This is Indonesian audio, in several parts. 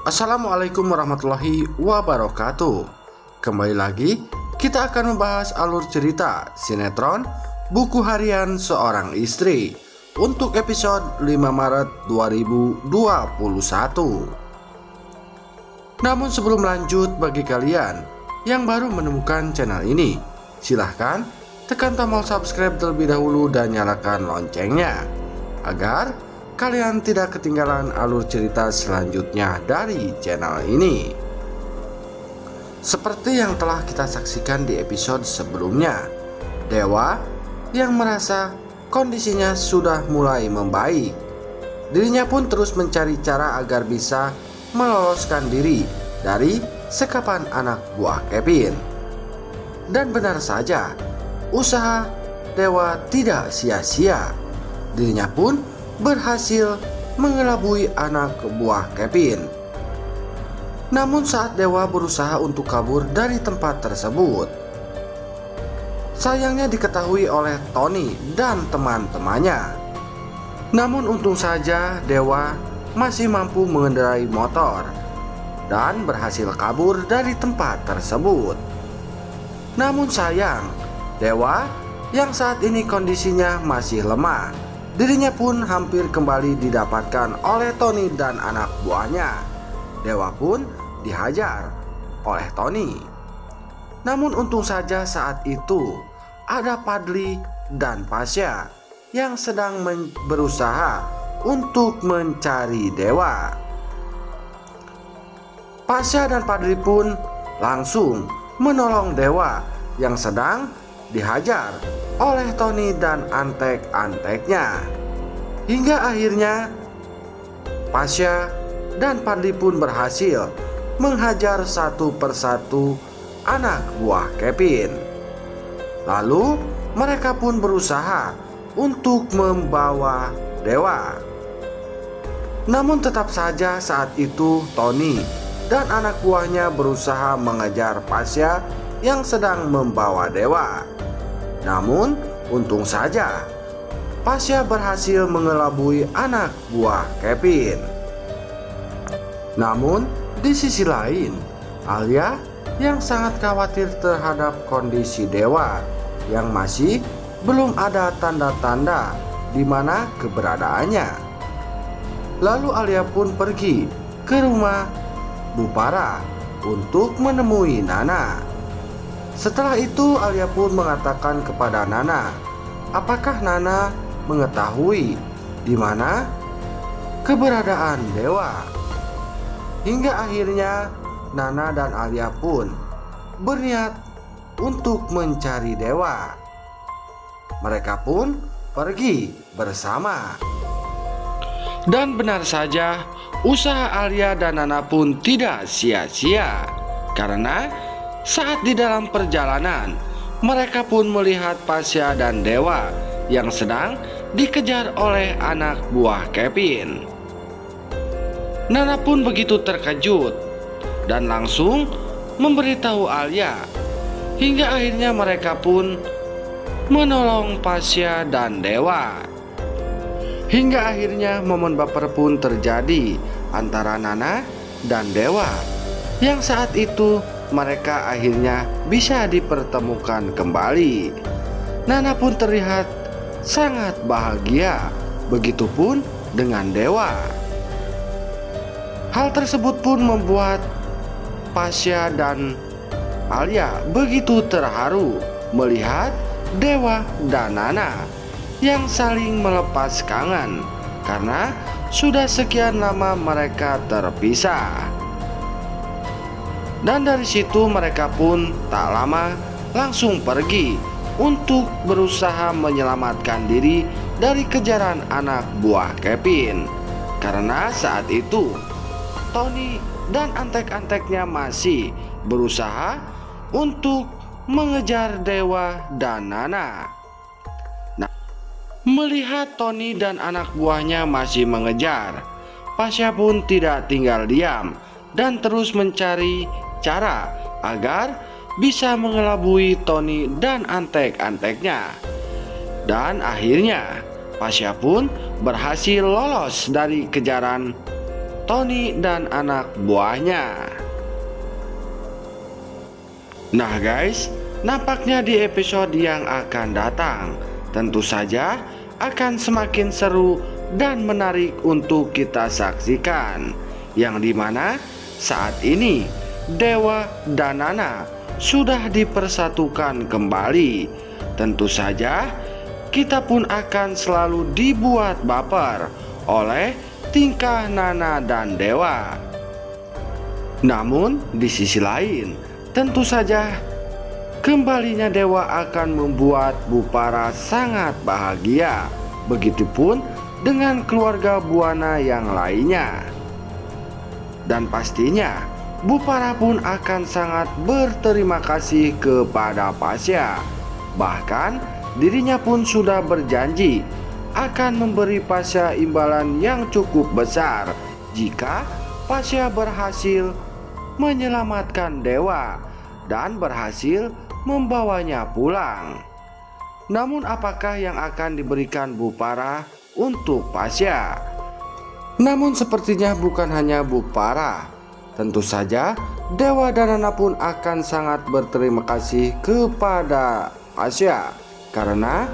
Assalamualaikum warahmatullahi wabarakatuh. Kembali lagi kita akan membahas alur cerita sinetron Buku Harian Seorang Istri untuk episode 5 Maret 2021. Namun sebelum lanjut, bagi kalian yang baru menemukan channel ini, silahkan tekan tombol subscribe terlebih dahulu dan nyalakan loncengnya agar kalian tidak ketinggalan alur cerita selanjutnya dari channel ini. Seperti yang telah kita saksikan di episode sebelumnya, Dewa yang merasa kondisinya sudah mulai membaik, dirinya pun terus mencari cara agar bisa meloloskan diri dari sekapan anak buah Kevin. Dan benar saja, usaha Dewa tidak sia-sia. Dirinya pun berhasil mengelabui anak buah Kevin. Namun saat Dewa berusaha untuk kabur dari tempat tersebut, sayangnya diketahui oleh Tony dan teman-temannya. Namun untung saja Dewa masih mampu mengendarai motor dan berhasil kabur dari tempat tersebut. Namun sayang, Dewa yang saat ini kondisinya masih lemah, dirinya pun hampir kembali didapatkan oleh Tony dan anak buahnya. Dewa pun dihajar oleh Tony. Namun untung saja saat itu ada Padli dan Pasha yang sedang berusaha untuk mencari Dewa. Pasha dan Padli pun langsung menolong Dewa yang sedang dihajar oleh Tony dan antek-anteknya. Hingga akhirnya Pasha dan Padli pun berhasil menghajar satu persatu anak buah Kevin. Lalu mereka pun berusaha untuk membawa Dewa. Namun tetap saja saat itu Tony dan anak buahnya berusaha mengejar Pasha yang sedang membawa Dewa. Namun untung saja Pasha berhasil mengelabui anak buah Kevin. Namun di sisi lain, Alia yang sangat khawatir terhadap kondisi Dewa yang masih belum ada tanda-tanda di mana keberadaannya. Lalu Alia pun pergi ke rumah Bupara untuk menemui Nana. Setelah itu Alia pun mengatakan kepada Nana, apakah Nana mengetahui di mana keberadaan Dewa. Hingga akhirnya Nana dan Alia pun berniat untuk mencari Dewa. Mereka pun pergi bersama. Dan benar saja, usaha Alia dan Nana pun tidak sia-sia, karena saat di dalam perjalanan mereka pun melihat Pasha dan Dewa yang sedang dikejar oleh anak buah Kevin. Nana pun begitu terkejut dan langsung memberitahu Alia. Hingga akhirnya mereka pun menolong Pasha dan Dewa. Hingga akhirnya momen baper pun terjadi antara Nana dan Dewa, yang saat itu mereka akhirnya bisa dipertemukan kembali. Nana pun terlihat sangat bahagia, begitupun dengan Dewa. Hal tersebut pun membuat Pasha dan Alia begitu terharu melihat Dewa dan Nana yang saling melepas kangen karena sudah sekian lama mereka terpisah. Dan dari situ mereka pun tak lama langsung pergi untuk berusaha menyelamatkan diri dari kejaran anak buah Kevin. Karena saat itu Tony dan antek-anteknya masih berusaha untuk mengejar Dewa dan Nana. Melihat Tony dan anak buahnya masih mengejar, Pasha pun tidak tinggal diam dan terus mencari cara agar bisa mengelabui Tony dan antek-anteknya. Dan akhirnya Pasha pun berhasil lolos dari kejaran Tony dan anak buahnya. Nah guys, nampaknya di episode yang akan datang tentu saja akan semakin seru dan menarik untuk kita saksikan, yang dimana saat ini Dewa dan Nana sudah dipersatukan kembali. Tentu saja kita pun akan selalu dibuat baper oleh tingkah Nana dan Dewa. Namun di sisi lain, tentu saja kembalinya Dewa akan membuat Bupara sangat bahagia. Begitupun dengan keluarga Buana yang lainnya. Dan pastinya Bupara pun akan sangat berterima kasih kepada Pasya. Bahkan dirinya pun sudah berjanji akan memberi Pasya imbalan yang cukup besar jika Pasya berhasil menyelamatkan Dewa dan berhasil membawanya pulang. Namun apakah yang akan diberikan Bupara untuk Pasya? Namun sepertinya bukan hanya Bupara. Tentu saja Dewa dan Nana pun akan sangat berterima kasih kepada Pasya karena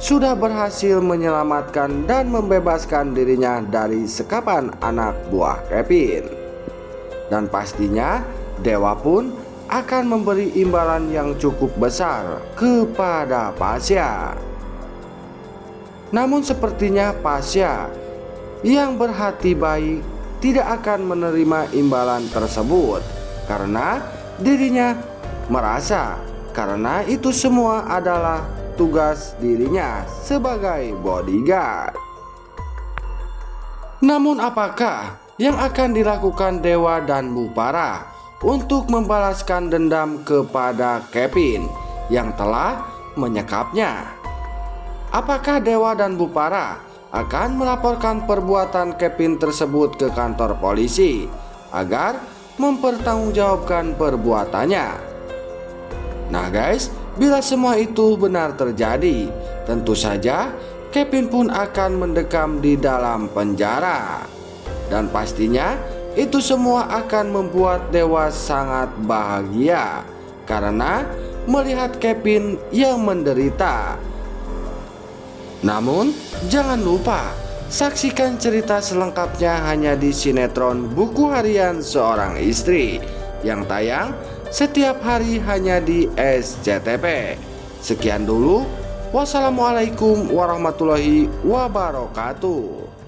sudah berhasil menyelamatkan dan membebaskan dirinya dari sekapan anak buah Kevin. Dan pastinya Dewa pun akan memberi imbalan yang cukup besar kepada Pasya. Namun sepertinya Pasya yang berhati baik tidak akan menerima imbalan tersebut karena dirinya merasa karena itu semua adalah tugas dirinya sebagai bodyguard. Namun apakah yang akan dilakukan Dewa dan Bupara untuk membalaskan dendam kepada Kevin yang telah menyekapnya? Apakah Dewa dan Bupara akan melaporkan perbuatan Kevin tersebut ke kantor polisi agar mempertanggungjawabkan perbuatannya? Nah guys, bila semua itu benar terjadi, tentu saja Kevin pun akan mendekam di dalam penjara. Dan pastinya itu semua akan membuat Dewa sangat bahagia karena melihat Kevin yang menderita. Namun jangan lupa saksikan cerita selengkapnya hanya di sinetron Buku Harian Seorang Istri yang tayang setiap hari hanya di SCTV. Sekian dulu, wassalamualaikum warahmatullahi wabarakatuh.